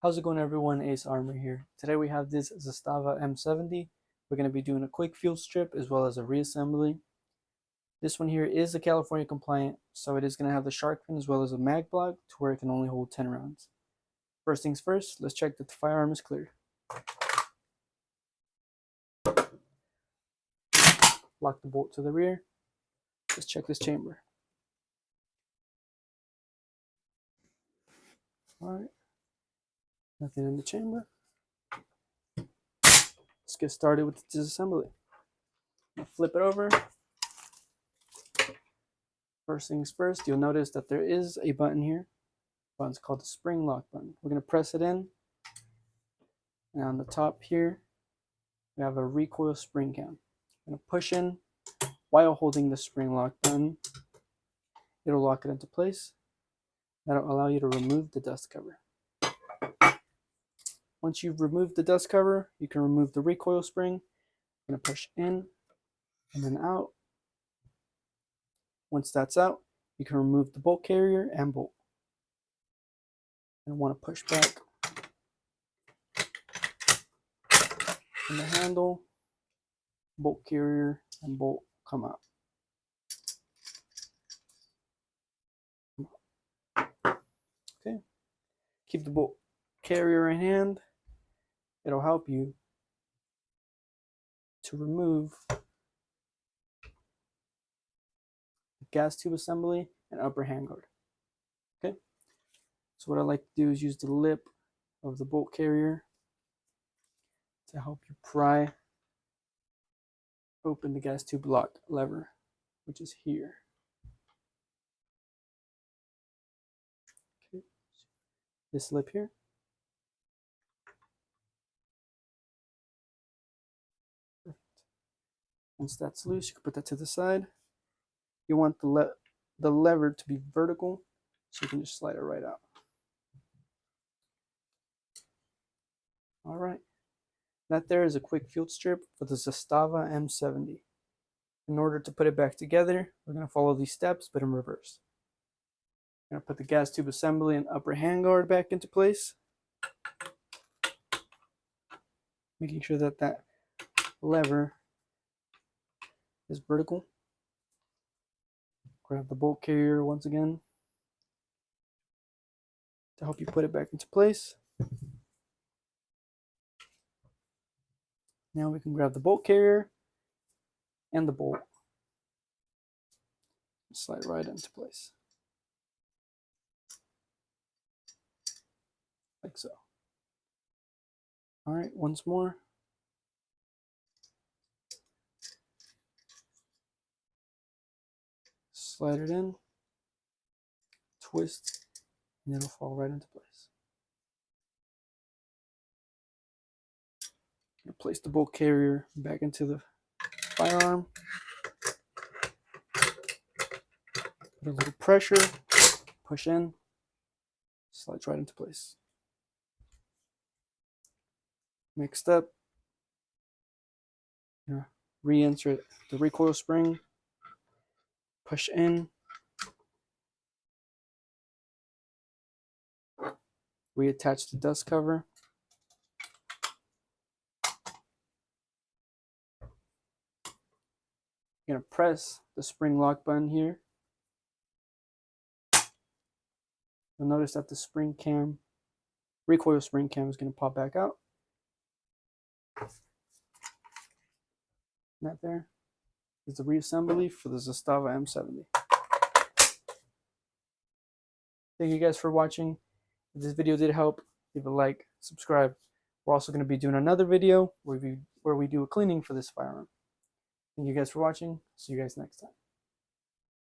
How's it going, everyone? Ace Armor here. Today we have this Zastava M70. We're going to be doing a quick field strip as well as a reassembly. This one here is a California compliant, so it is going to have the shark fin as well as a mag block to where it can only hold 10 rounds. First things first, let's check that the firearm is clear. Lock the bolt to the rear. Let's check this chamber. Alright, nothing in the chamber. Let's get started with the disassembly. Flip it over. First things first, you'll notice that there is a button here. The button's called the spring lock button. We're going to press it in. And on the top here, we have a recoil spring cam. I'm going to push in while holding the spring lock button. It'll lock it into place. That'll allow you to remove the dust cover. Once you've removed the dust cover, you can remove the recoil spring. I'm going to push in and then out. Once that's out, you can remove the bolt carrier and bolt. And want to push back on the handle, bolt carrier and bolt come out. Okay, keep the bolt carrier in hand. It'll help you to remove the gas tube assembly and upper handguard. Okay, so what I like to do is use the lip of the bolt carrier to help you pry open the gas tube lock lever, which is here. Okay, this lip here. Perfect. Once that's loose, you can put that to the side. You want the lever to be vertical, so you can just slide it right out. All right, that there is a quick field strip for the Zastava M70. In order to put it back together, we're going to follow these steps, but in reverse. I'm going to put the gas tube assembly and upper handguard back into place, making sure that that lever is vertical. Grab the bolt carrier once again to help you put it back into place. Now we can grab the bolt carrier and the bolt. Slide right into place. Like so. All right, once more. Slide it in, twist, and it'll fall right into place. I'm going to place the bolt carrier back into the firearm. Put a little pressure, push in, slides right into place. Next up, re-insert the recoil spring, push in, reattach the dust cover. You're going to press the spring lock button here. You'll notice that the spring cam, recoil spring cam, is going to pop back out. And that there is the reassembly for the Zastava M70. Thank you guys for watching. If this video did help, leave a like, subscribe. We're also going to be doing another video where we do a cleaning for this firearm. Thank you guys for watching. See you guys next time.